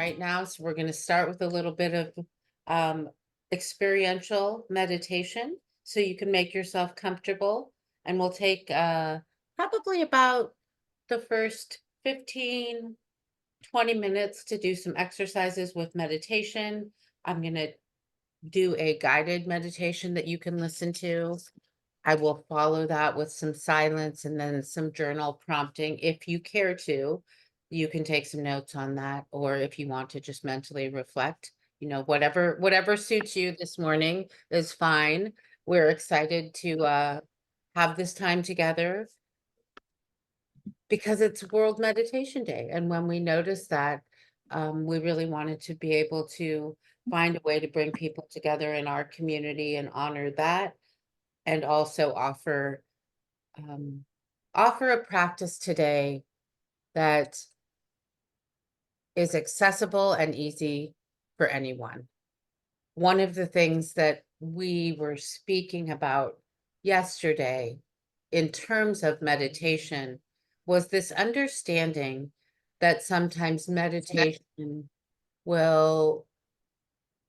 right now. So we're going to start with a little bit of um, experiential meditation so you can make yourself comfortable. And we'll take probably about the first 15, 20 minutes to do some exercises with meditation. I'm going to do a guided meditation that you can listen to. I will follow that with some silence and then some journal prompting. If you care to, you can take some notes on that, or if you want to just mentally reflect, whatever suits you this morning is fine. We're excited to have this time together because it's World Meditation Day. And when we noticed that, we really wanted to be able to find a way to bring people together in our community and honor that, and also um, offer a practice today that is accessible and easy for anyone. One of the things that we were speaking about yesterday in terms of meditation was this understanding that sometimes meditation will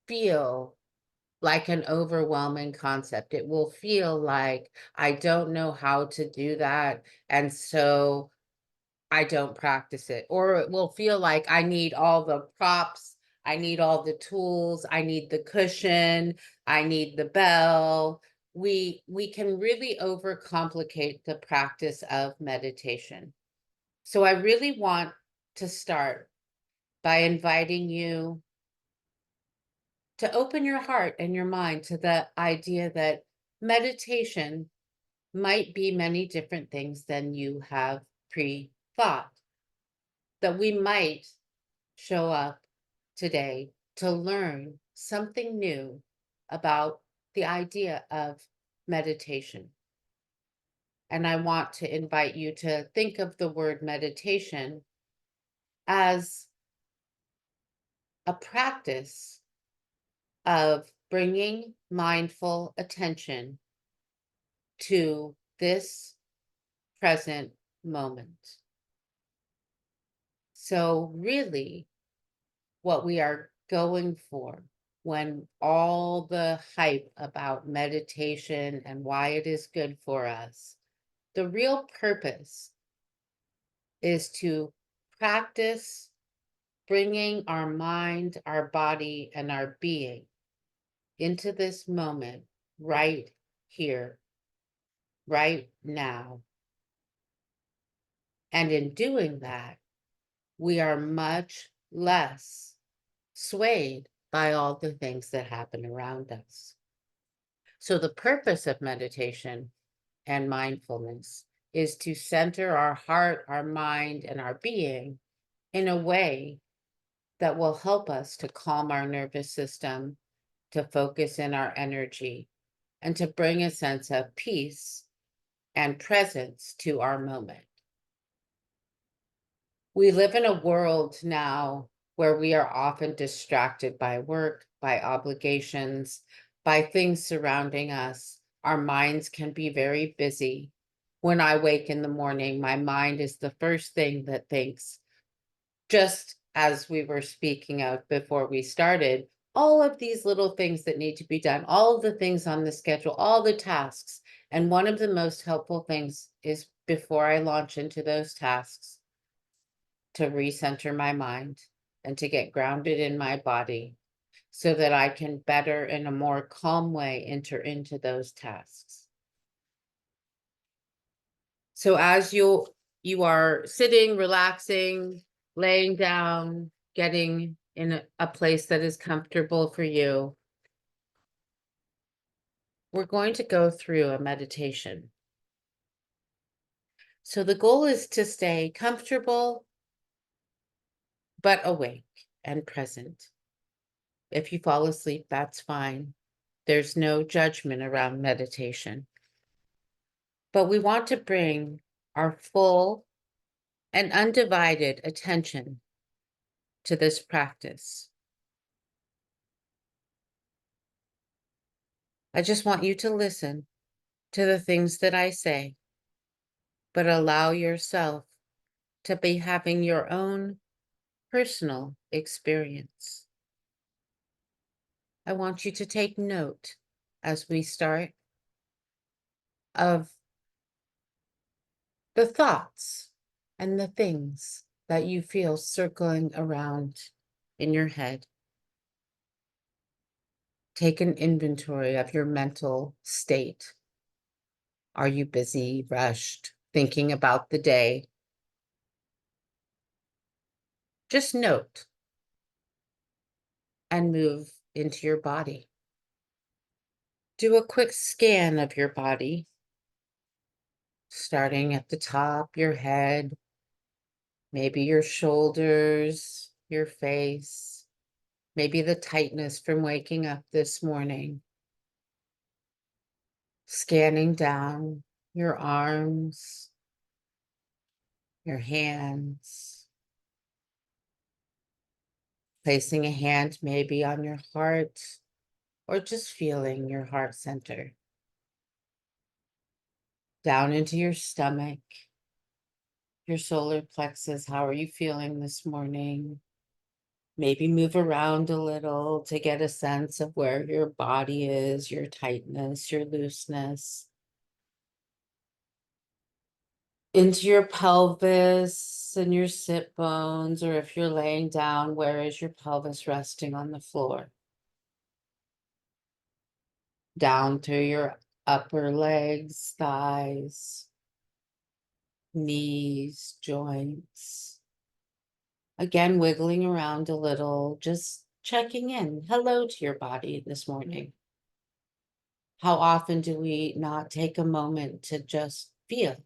feel like an overwhelming concept. It will feel like I don't know how to do that. And so I don't practice it. Or it will feel like I need all the props, I need all the tools, I need the cushion, I need the bell. We can really overcomplicate the practice of meditation. So I really want to start by inviting you to open your heart and your mind to the idea that meditation might be many different things than you have pre-thought. That we might show up today to learn something new about the idea of meditation. And I want to invite you to think of the word meditation as a practice of bringing mindful attention to this present moment. So, really, what we are going for when all the hype about meditation and why it is good for us, the real purpose is to practice bringing our mind, our body, and our being into this moment right here, right now. And in doing that, we are much less swayed by all the things that happen around us. So, the purpose of meditation and mindfulness is to center our heart, our mind, and our being in a way that will help us to calm our nervous system, to focus in our energy, and to bring a sense of peace and presence to our moment. We live in a world now where we are often distracted by work, by obligations, by things surrounding us. Our minds can be very busy. When I wake in the morning, my mind is the first thing that thinks, just as we were speaking of before we started, all of these little things that need to be done, all of the things on the schedule, all the tasks. And one of the most helpful things is before I launch into those tasks, to recenter my mind and to get grounded in my body so that I can better, in a more calm way, enter into those tasks. So as you are sitting, relaxing, laying down, getting in a place that is comfortable for you, we're going to go through a meditation. So the goal is to stay comfortable but awake and present. If you fall asleep, that's fine. There's no judgment around meditation. But we want to bring our full and undivided attention to this practice. I just want you to listen to the things that I say, but allow yourself to be having your own personal experience. I want you to take note as we start of the thoughts and the things that you feel circling around in your head. Take an inventory of your mental state. Are you busy, rushed, thinking about the day? Just note and move into your body. Do a quick scan of your body, starting at the top, your head, maybe your shoulders, your face, maybe the tightness from waking up this morning. Scanning down your arms, your hands, placing a hand maybe on your heart, or just feeling your heart center. Down into your stomach, your solar plexus. How are you feeling this morning? Maybe move around a little to get a sense of where your body is, your tightness, your looseness. Into your pelvis and your sit bones, or if you're laying down, where is your pelvis resting on the floor? Down through your upper legs, thighs, knees, joints. Again, wiggling around a little, just checking in. Hello to your body this morning. How often do we not take a moment to just feel?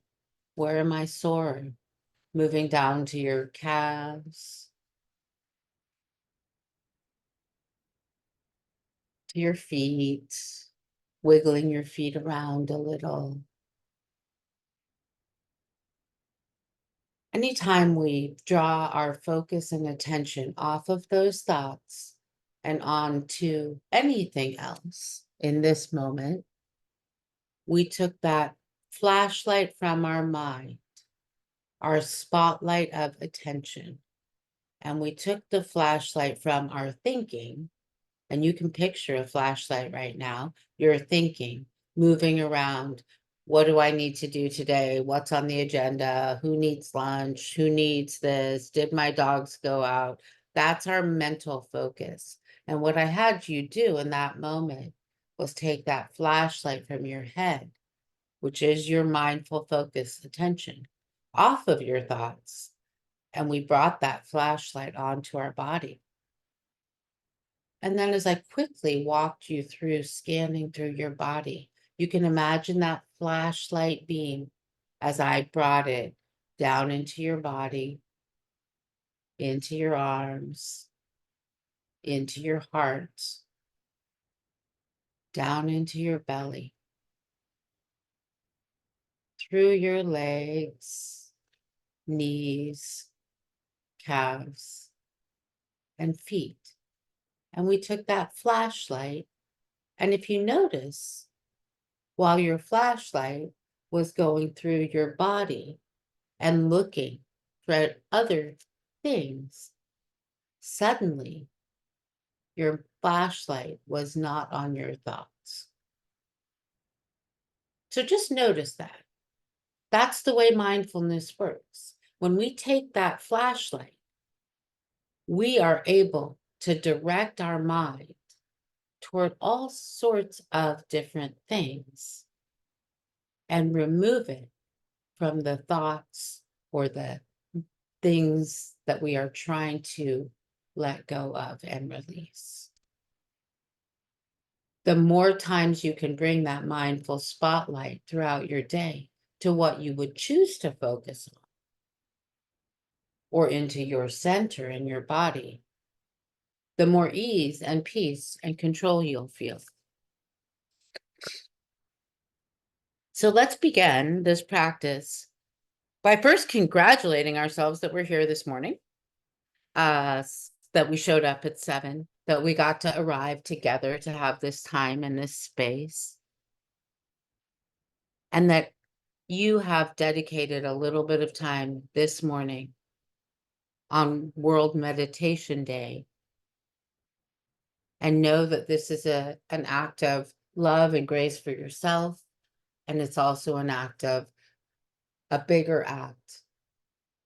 Where am I sore? Moving down to your calves, to your feet, wiggling your feet around a little. Anytime we draw our focus and attention off of those thoughts and on to anything else in this moment, we took that flashlight from our mind, our spotlight of attention, and we took the flashlight from our thinking. And you can picture a flashlight right now. You're thinking, moving around. What do I need to do today? What's on the agenda? Who needs lunch? Who needs this? Did my dogs go out? That's our mental focus. And what I had you do in that moment was take that flashlight from your head, which is your mindful focus attention, off of your thoughts. And we brought that flashlight onto our body. And then as I quickly walked you through scanning through your body, you can imagine that flashlight beam as I brought it down into your body, into your arms, into your heart, down into your belly, through your legs, knees, calves, and feet. And we took that flashlight, and if you notice, while your flashlight was going through your body and looking for other things, suddenly your flashlight was not on your thoughts. So just notice that. That's the way mindfulness works. When we take that flashlight, we are able to direct our mind toward all sorts of different things and remove it from the thoughts or the things that we are trying to let go of and release. The more times you can bring that mindful spotlight throughout your day to what you would choose to focus on or into your center in your body, the more ease and peace and control you'll feel. So let's begin this practice by first congratulating ourselves that we're here this morning, that we showed up at 7, that we got to arrive together to have this time in this space, and that you have dedicated a little bit of time this morning on World Meditation Day, and know that this is an act of love and grace for yourself, and it's also an act of a bigger act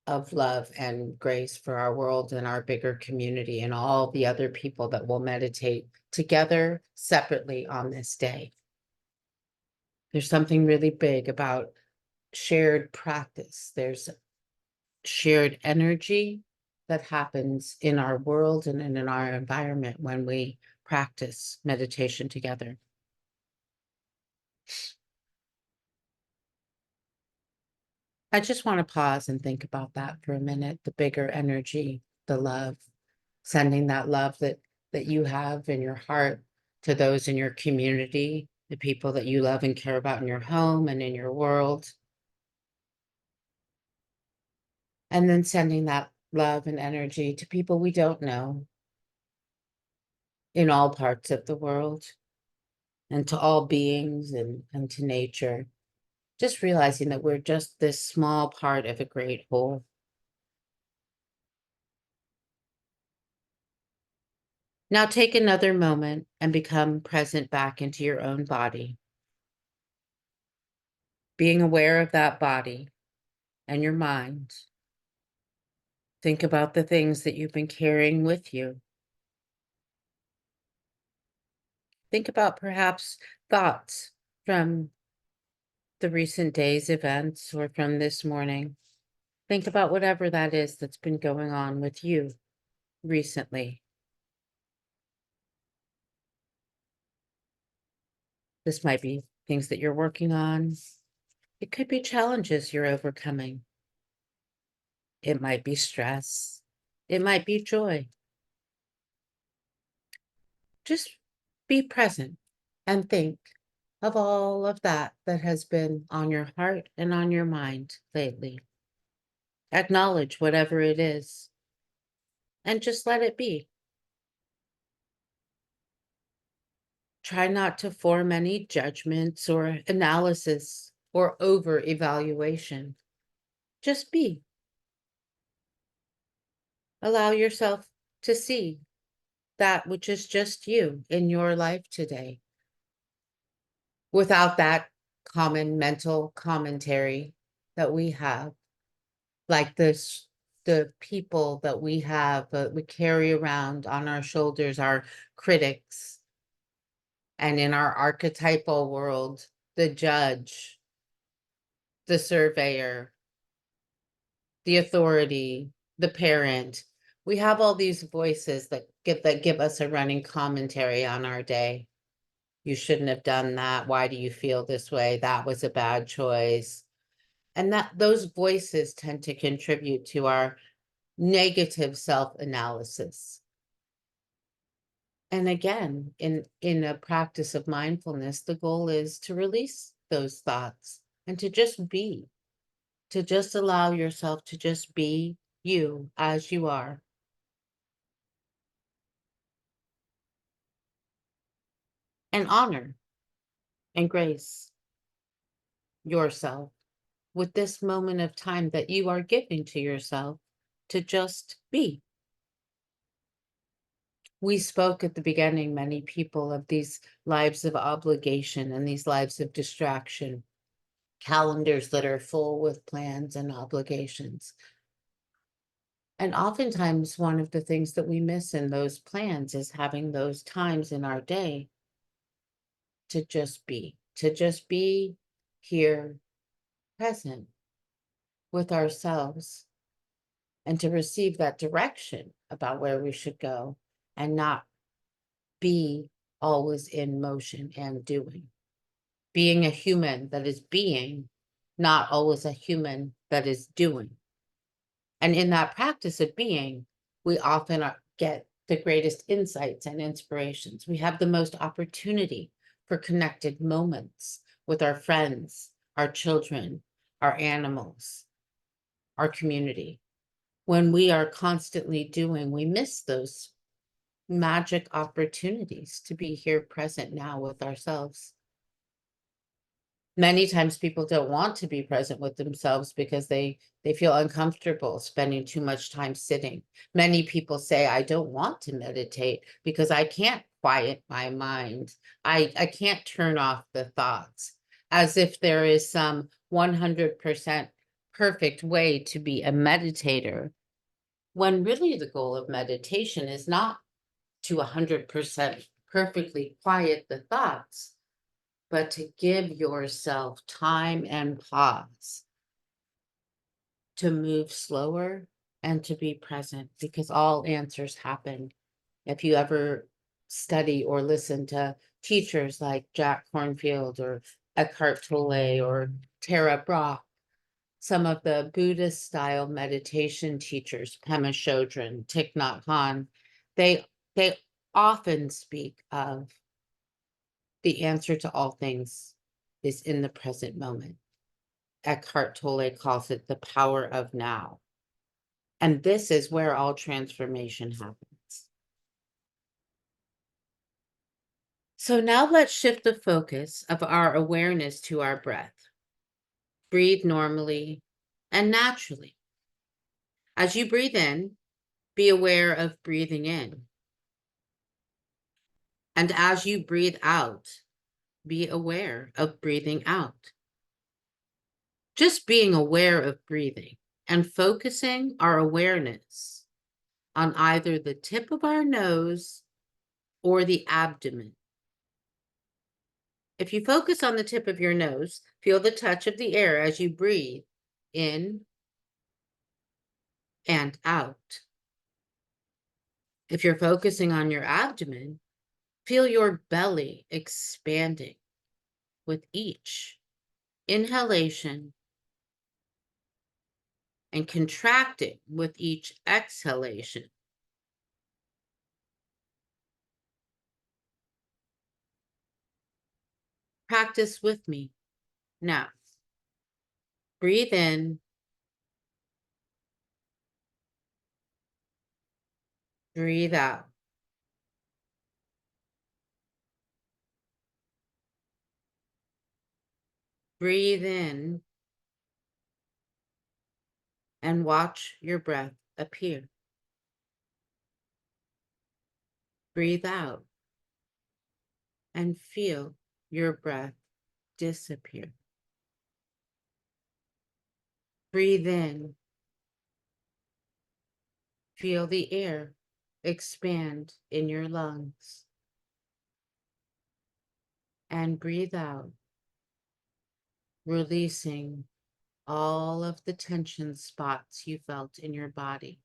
of love and grace for our world and our bigger community and all the other people that will meditate together separately on this day. There's something really big about shared practice. There's shared energy that happens in our world and in our environment when we practice meditation together. I just want to pause and think about that for a minute, the bigger energy, the love, sending that love that you have in your heart to those in your community, the people that you love and care about in your home and in your world. And then sending that love and energy to people we don't know in all parts of the world and to all beings and to nature. Just realizing that we're just this small part of a great whole. Now take another moment and become present back into your own body, being aware of that body and your mind. Think about the things that you've been carrying with you. Think about perhaps thoughts from the recent day's events or from this morning. Think about whatever that is that's been going on with you recently. This might be things that you're working on. It could be challenges you're overcoming. It might be stress. It might be joy. Just be present and think of all of that that has been on your heart and on your mind lately. Acknowledge whatever it is and just let it be. Try not to form any judgments or analysis or over evaluation. Just be. Allow yourself to see that which is just you in your life today without that common mental commentary that we have, like this, the people that we have, we carry around on our shoulders, our critics, and in our archetypal world, the judge, the surveyor, the authority, the parent. We have all these voices that give us a running commentary on our day. You shouldn't have done that. Why do you feel this way? That was a bad choice. And that those voices tend to contribute to our negative self-analysis. And again, in a practice of mindfulness, the goal is to release those thoughts and to just be, to just allow yourself to just be you as you are. And honor and grace yourself with this moment of time that you are giving to yourself to just be. We spoke at the beginning, many people, of these lives of obligation and these lives of distraction, calendars that are full with plans and obligations. And oftentimes, one of the things that we miss in those plans is having those times in our day to just be here, present with ourselves, and to receive that direction about where we should go and not be always in motion and doing. Being a human that is being, not always a human that is doing. And in that practice of being, we often get the greatest insights and inspirations. We have the most opportunity for connected moments with our friends, our children, our animals, our community. When we are constantly doing, we miss those magic opportunities to be here present now with ourselves. Many times people don't want to be present with themselves because they feel uncomfortable spending too much time sitting. Many people say, I don't want to meditate because I can't quiet my mind. I can't turn off the thoughts, as if there is some 100% perfect way to be a meditator, when really the goal of meditation is not to 100% perfectly quiet the thoughts, but to give yourself time and pause to move slower and to be present, because all answers happen. If you ever study or listen to teachers like Jack Kornfield or Eckhart Tolle or Tara Brach, some of the Buddhist style meditation teachers, Pema Chodron, Thich Nhat Hanh, they often speak of the answer to all things is in the present moment. Eckhart Tolle calls it the power of now. And this is where all transformation happens. So now let's shift the focus of our awareness to our breath. Breathe normally and naturally. As you breathe in, be aware of breathing in. And as you breathe out, be aware of breathing out. Just being aware of breathing and focusing our awareness on either the tip of our nose or the abdomen. If you focus on the tip of your nose, feel the touch of the air as you breathe in and out. If you're focusing on your abdomen, feel your belly expanding with each inhalation and contracting with each exhalation. Practice with me now. Breathe in, breathe out. Breathe in and watch your breath appear. Breathe out and feel your breath disappear. Breathe in. Feel the air expand in your lungs. And breathe out, releasing all of the tension spots you felt in your body.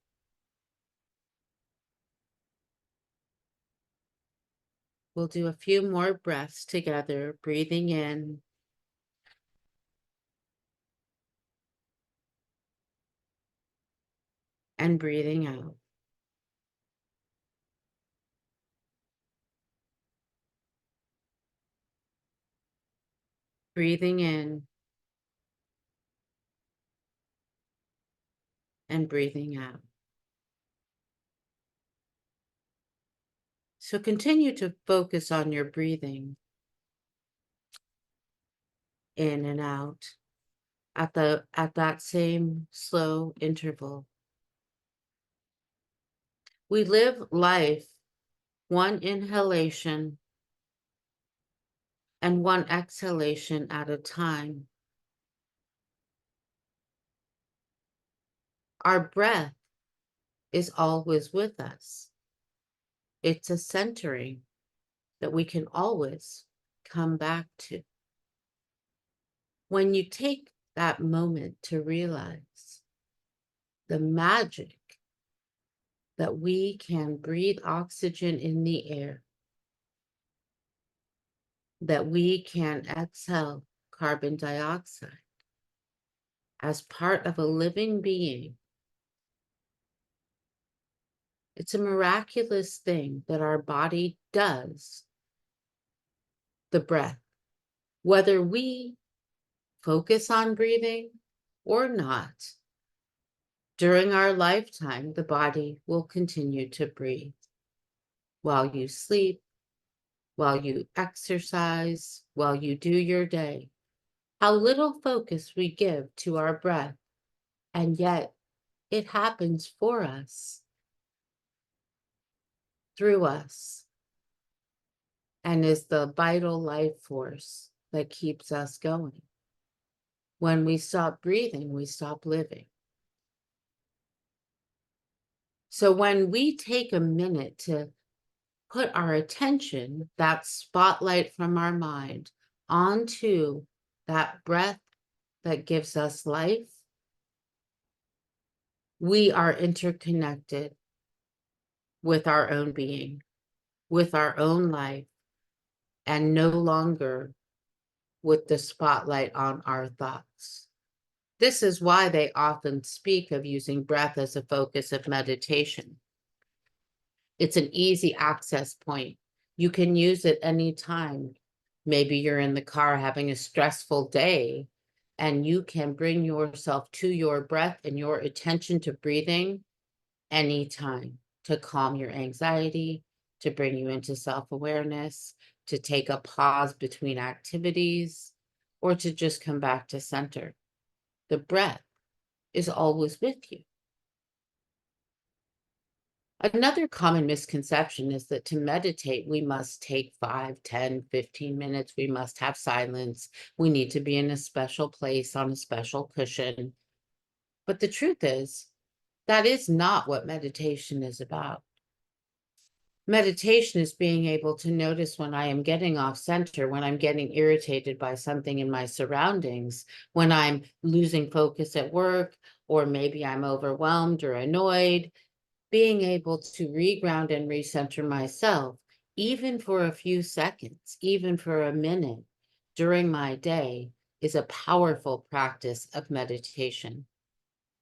We'll do a few more breaths together, breathing in and breathing out. Breathing in and breathing out. So continue to focus on your breathing in and out at that same slow interval. We live life one inhalation and one exhalation at a time. Our breath is always with us. It's a centering that we can always come back to. When you take that moment to realize the magic that we can breathe oxygen in the air, that we can exhale carbon dioxide as part of a living being, it's a miraculous thing that our body does, the breath, whether we focus on breathing or not. During our lifetime, the body will continue to breathe while you sleep, while you exercise, while you do your day. how little focus we give to our breath, and yet it happens for us, through us, and is the vital life force that keeps us going. When we stop breathing, we stop living. So when we take a minute to put our attention, that spotlight from our mind, onto that breath that gives us life, we are interconnected with our own being, with our own life, and no longer with the spotlight on our thoughts. This is why they often speak of using breath as a focus of meditation. It's an easy access point. You can use it anytime. Maybe you're in the car having a stressful day, and you can bring yourself to your breath and your attention to breathing anytime, to calm your anxiety, to bring you into self-awareness, to take a pause between activities, or to just come back to center. The breath is always with you. Another common misconception is that to meditate, we must take 5, 10, 15 minutes. We must have silence. We need to be in a special place on a special cushion. But the truth is, that is not what meditation is about. Meditation is being able to notice when I am getting off center, when I'm getting irritated by something in my surroundings, when I'm losing focus at work, or maybe I'm overwhelmed or annoyed. Being able to reground and recenter myself, even for a few seconds, even for a minute during my day, is a powerful practice of meditation.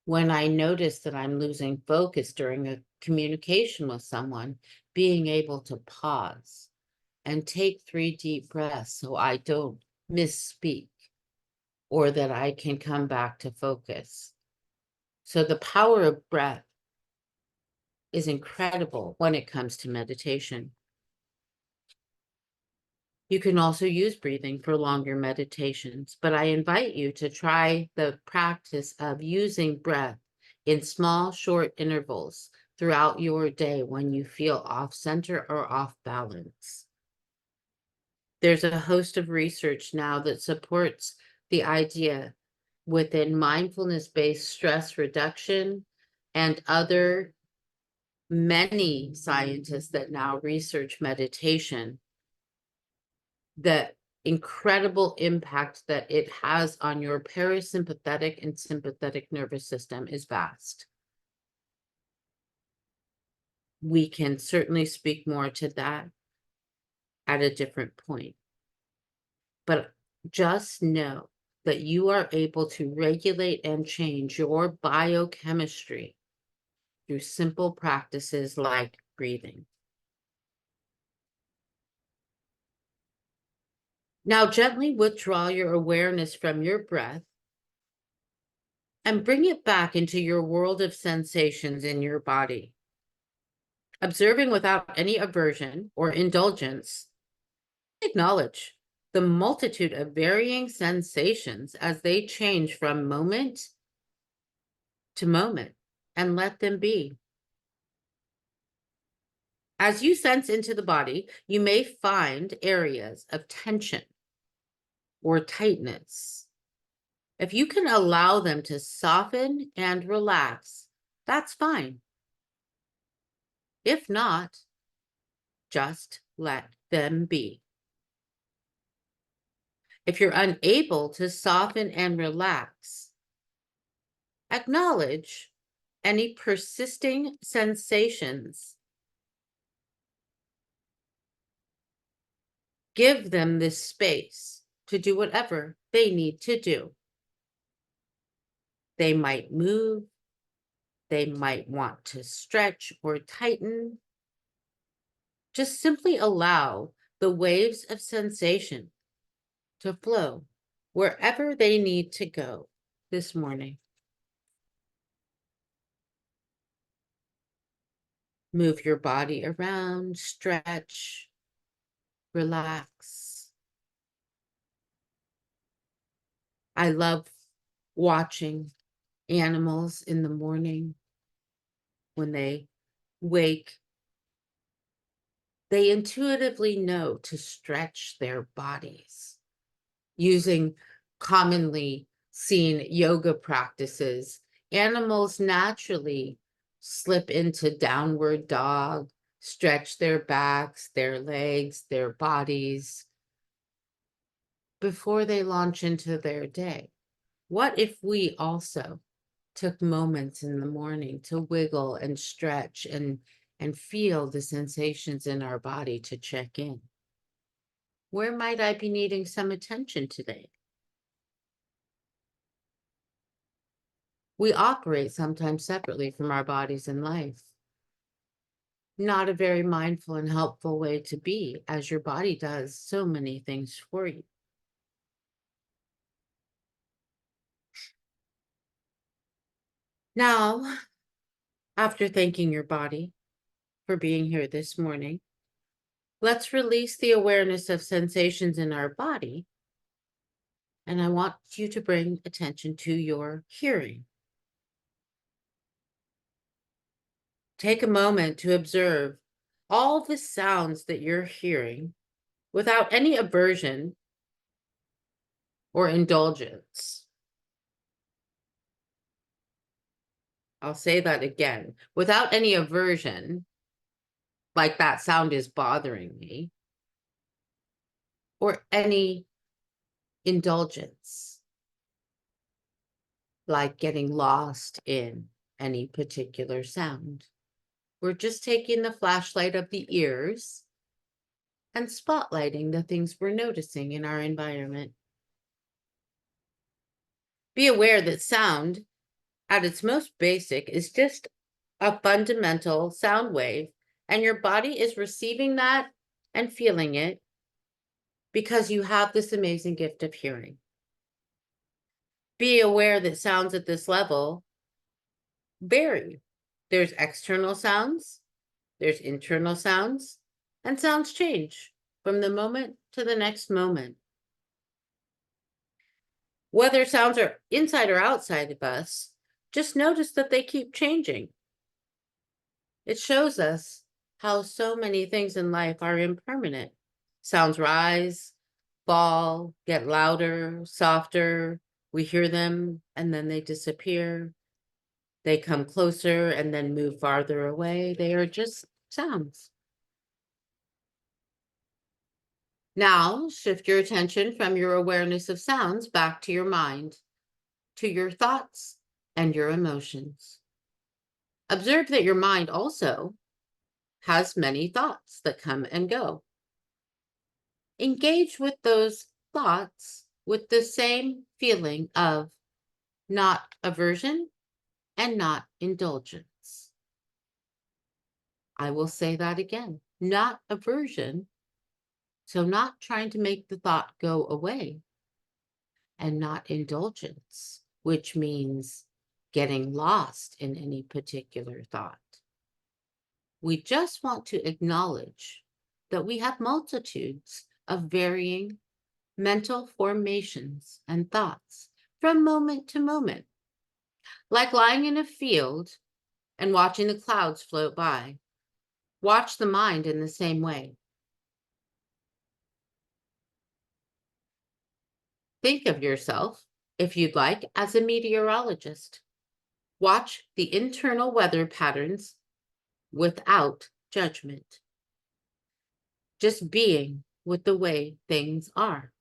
When I notice that I'm losing focus during a communication with someone, being able to pause and take 3 deep breaths so I don't misspeak, or that I can come back to focus. So the power of breath is incredible when it comes to meditation. You can also use breathing for longer meditations, but I invite you to try the practice of using breath in small, short intervals throughout your day when you feel off center or off balance. There's a host of research now that supports the idea within mindfulness-based stress reduction and other many scientists that now research meditation, the incredible impact that it has on your parasympathetic and sympathetic nervous system is vast. We can certainly speak more to that at a different point. But just know that you are able to regulate and change your biochemistry through simple practices like breathing. Now, gently withdraw your awareness from your breath and bring it back into your world of sensations in your body. Observing without any aversion or indulgence, acknowledge the multitude of varying sensations as they change from moment to moment, and let them be. As you sense into the body, you may find areas of tension or tightness. If you can allow them to soften and relax, that's fine. If not, just let them be. If you're unable to soften and relax, acknowledge any persisting sensations. Give them this space to do whatever they need to do. They might move, they might want to stretch or tighten. Just simply allow the waves of sensation to flow wherever they need to go this morning. Move your body around, stretch, relax. I love watching animals in the morning when they wake. They intuitively know to stretch their bodies using commonly seen yoga practices. Animals naturally slip into downward dog, stretch their backs, their legs, their bodies before they launch into their day. What if we also took moments in the morning to wiggle and stretch and feel the sensations in our body to check in? Where might I be needing some attention today? We operate sometimes separately from our bodies in life. Not a very mindful and helpful way to be, as your body does so many things for you. Now, after thanking your body for being here this morning, let's release the awareness of sensations in our body. And I want you to bring attention to your hearing. Take a moment to observe all the sounds that you're hearing without any aversion or indulgence. I'll say that again, without any aversion, like that sound is bothering me, or any indulgence, like getting lost in any particular sound. We're just taking the flashlight of the ears and spotlighting the things we're noticing in our environment. Be aware that sound, at its most basic, is just a fundamental sound wave, and your body is receiving that and feeling it because you have this amazing gift of hearing. Be aware that sounds at this level vary. There's external sounds, there's internal sounds, and sounds change from the moment to the next moment. Whether sounds are inside or outside of us, just notice that they keep changing. It shows us how so many things in life are impermanent. Sounds rise, fall, get louder, softer. We hear them and then they disappear. They come closer and then move farther away. They are just sounds. Now, shift your attention from your awareness of sounds back to your mind, to your thoughts and your emotions. Observe that your mind also has many thoughts that come and go. Engage with those thoughts with the same feeling of not aversion and not indulgence. I will say that again, not aversion. So not trying to make the thought go away, and not indulgence, which means getting lost in any particular thought. We just want to acknowledge that we have multitudes of varying mental formations and thoughts from moment to moment, like lying in a field and watching the clouds float by. Watch the mind in the same way. Think of yourself, if you'd like, as a meteorologist. Watch the internal weather patterns without judgment, just being with the way things are.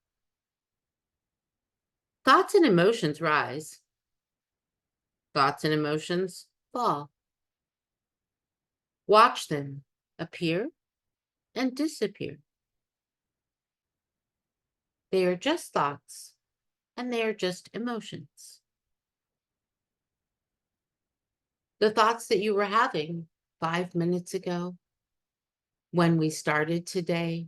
Thoughts and emotions rise, thoughts and emotions fall. Watch them appear and disappear. They are just thoughts and they are just emotions. The thoughts that you were having 5 minutes ago, when we started today,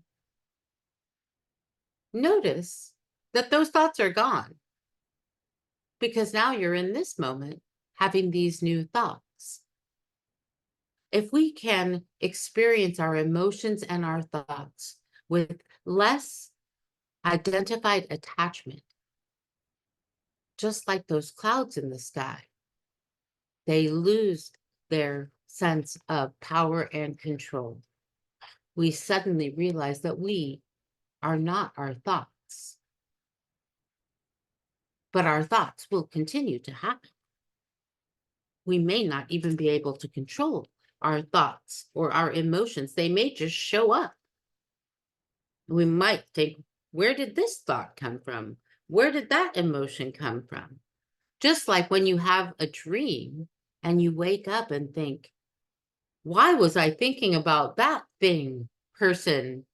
notice that those thoughts are gone because now you're in this moment having these new thoughts. If we can experience our emotions and our thoughts with less identified attachment, just like those clouds in the sky. They lose their sense of power and control. We suddenly realize that we are not our thoughts, but our thoughts will continue to happen. We may not even be able to control our thoughts or our emotions. They may just show up. We might think, where did this thought come from? Where did that emotion come from? Just like when you have a dream and you wake up and think, why was I thinking about that thing, person?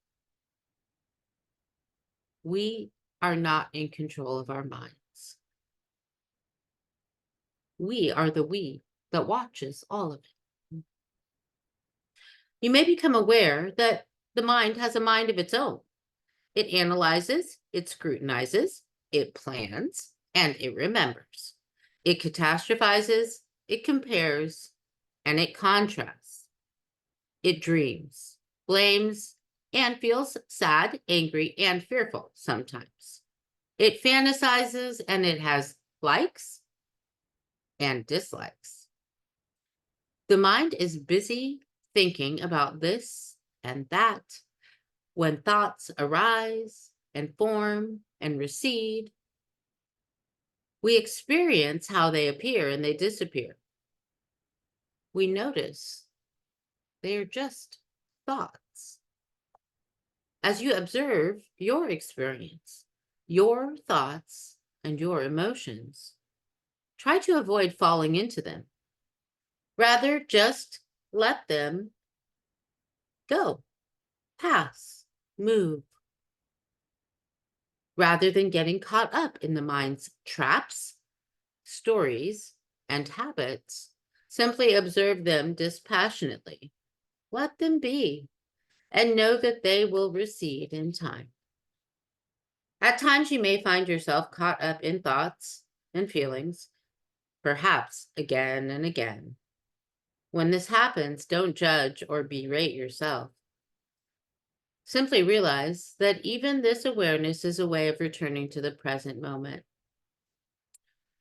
We are not in control of our minds. We are the we that watches all of it. You may become aware that the mind has a mind of its own. It analyzes, it scrutinizes, it plans, and it remembers. It catastrophizes, it compares, and it contrasts. It dreams, blames, and feels sad, angry, and fearful sometimes. It fantasizes and it has likes and dislikes. The mind is busy thinking about this and that. When thoughts arise and form and recede, we experience how they appear and they disappear. We notice they are just thoughts. As you observe your experience, your thoughts, and your emotions, try to avoid falling into them. Rather, just let them go, pass, move, rather than getting caught up in the mind's traps, stories, and habits. Simply observe them dispassionately. Let them be, and know that they will recede in time. At times, you may find yourself caught up in thoughts and feelings, perhaps again and again. When this happens, don't judge or berate yourself. Simply realize that even this awareness is a way of returning to the present moment.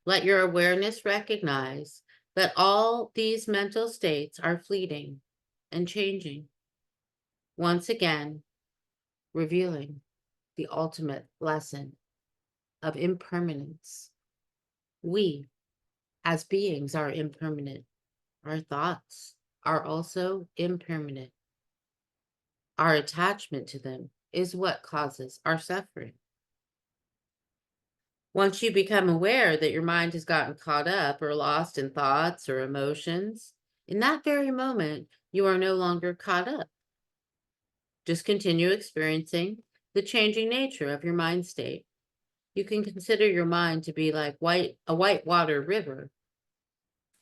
Let your awareness recognize that all these mental states are fleeting and changing. Once again, revealing the ultimate lesson of impermanence. We, as beings, are impermanent. Our thoughts are also impermanent. Our attachment to them is what causes our suffering. Once you become aware that your mind has gotten caught up or lost in thoughts or emotions, in that very moment, you are no longer caught up. Just continue experiencing the changing nature of your mind state. You can consider your mind to be like a white water river,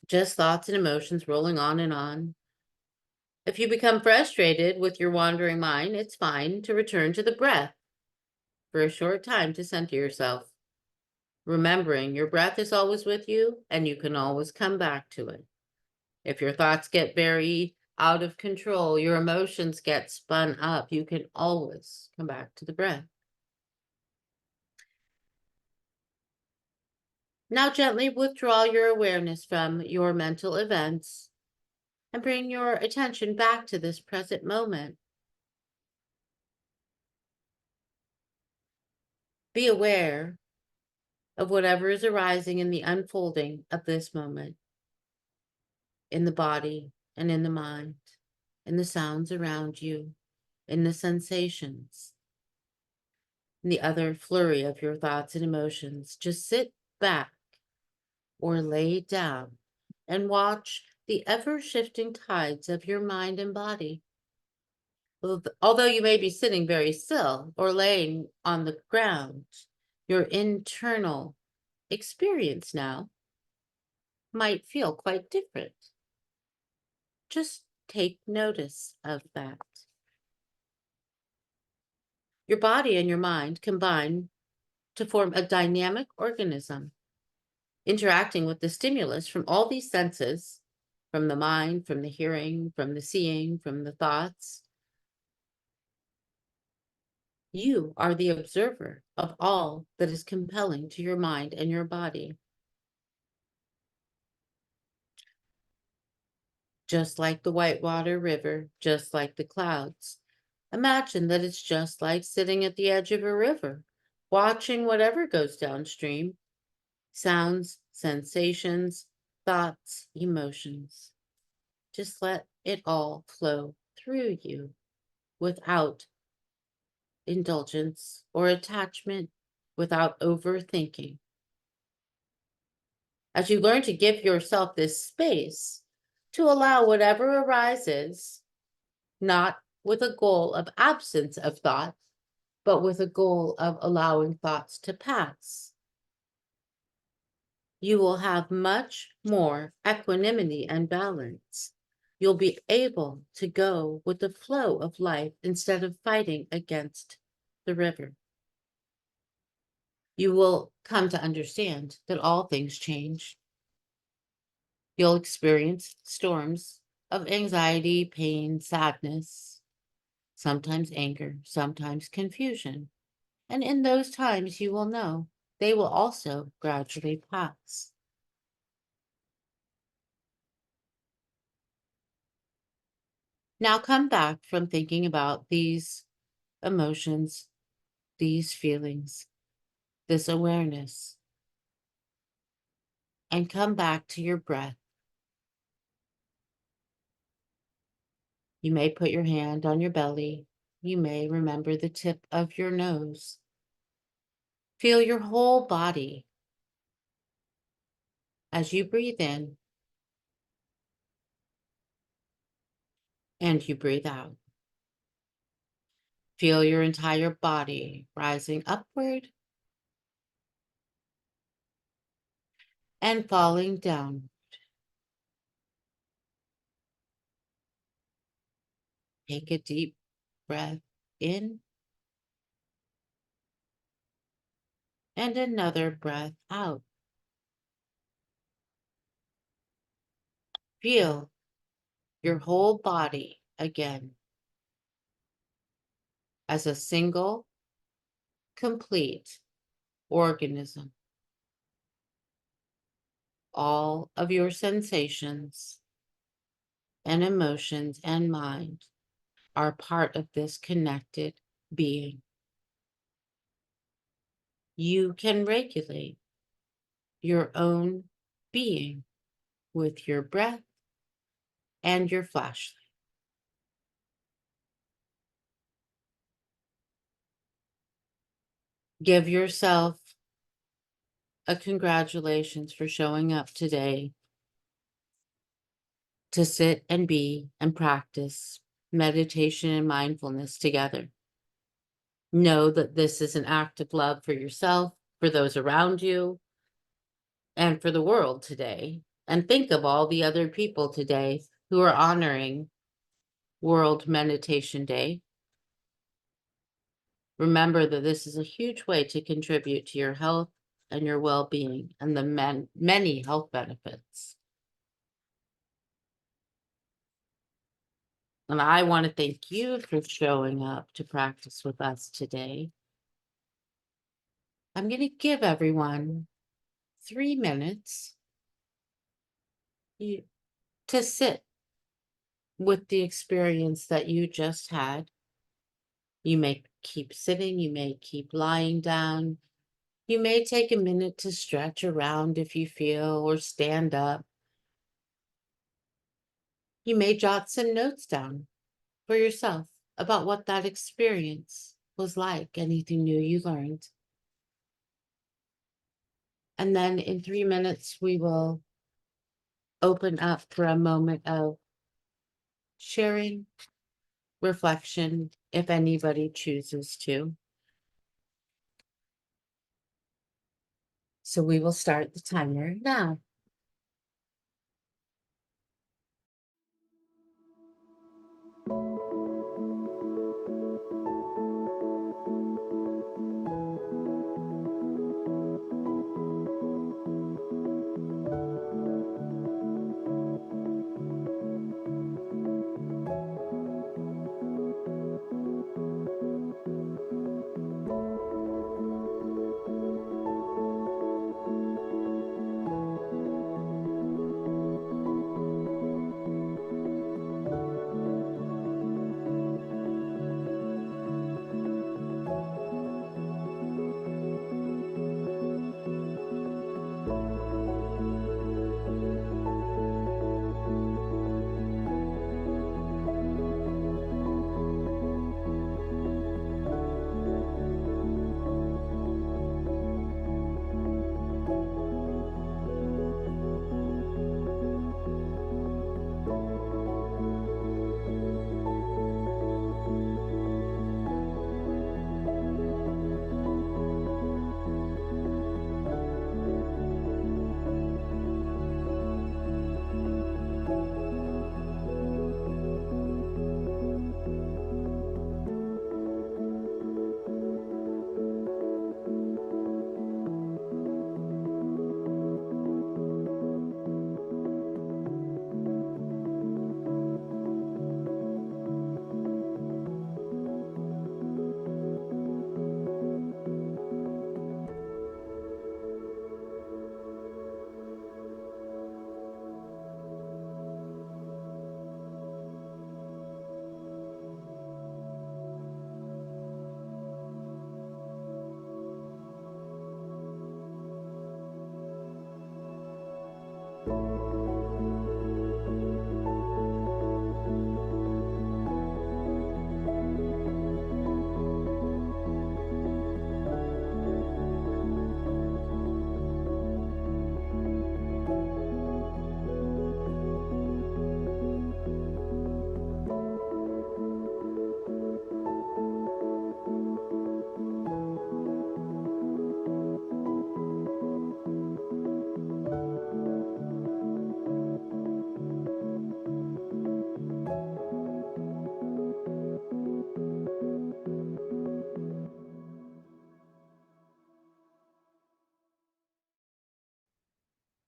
just thoughts and emotions rolling on and on. If you become frustrated with your wandering mind, it's fine to return to the breath for a short time to center yourself, remembering your breath is always with you and you can always come back to it. If your thoughts get very out of control, your emotions get spun up, you can always come back to the breath. Now gently withdraw your awareness from your mental events and bring your attention back to this present moment. Be aware of whatever is arising in the unfolding of this moment, in the body and in the mind, in the sounds around you, in the sensations, in the other flurry of your thoughts and emotions. Just sit back or lay down and watch the ever-shifting tides of your mind and body. Although you may be sitting very still or laying on the ground, your internal experience now might feel quite different. Just take notice of that. Your body and your mind combine to form a dynamic organism, interacting with the stimulus from all these senses, from the mind, from the hearing, from the seeing, from the thoughts. You are the observer of all that is compelling to your mind and your body. Just like the Whitewater River, just like the clouds. Imagine that it's just like sitting at the edge of a river, watching whatever goes downstream, sounds, sensations, thoughts, emotions. Just let it all flow through you without indulgence or attachment, without overthinking. As you learn to give yourself this space to allow whatever arises, not with a goal of absence of thought, but with a goal of allowing thoughts to pass, you will have much more equanimity and balance. You'll be able to go with the flow of life instead of fighting against the river. You will come to understand that all things change. You'll experience storms of anxiety, pain, sadness, sometimes anger, sometimes confusion. And in those times, you will know they will also gradually pass. Now come back from thinking about these emotions, these feelings, this awareness, and come back to your breath. You may put your hand on your belly. You may remember the tip of your nose. Feel your whole body as you breathe in and you breathe out. Feel your entire body rising upward and falling down. Take a deep breath in and another breath out. Feel your whole body again as a single, complete organism. All of your sensations and emotions and mind are part of this connected being. You can regulate your own being with your breath and your flashlight. Give yourself a congratulations for showing up today to sit and be and practice meditation and mindfulness together. Know that this is an act of love for yourself, for those around you, and for the world today. And think of all the other people today who are honoring World Meditation Day. Remember that this is a huge way to contribute to your health and your well-being and the many health benefits. And I want to thank you for showing up to practice with us today. I'm going to give everyone 3 minutes to sit with the experience that you just had. You may keep sitting, you may keep lying down. You may take a minute to stretch around if you feel, or stand up. You may jot some notes down for yourself about what that experience was like, anything new you learned. And then in 3 minutes, we will open up for a moment of sharing, reflection, if anybody chooses to. So we will start the timer now.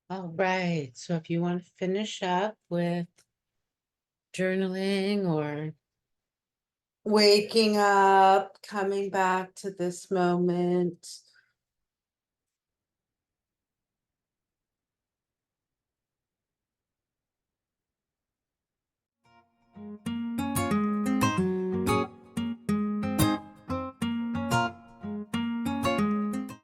All right, so if you want to finish up with journaling or waking up, coming back to this moment.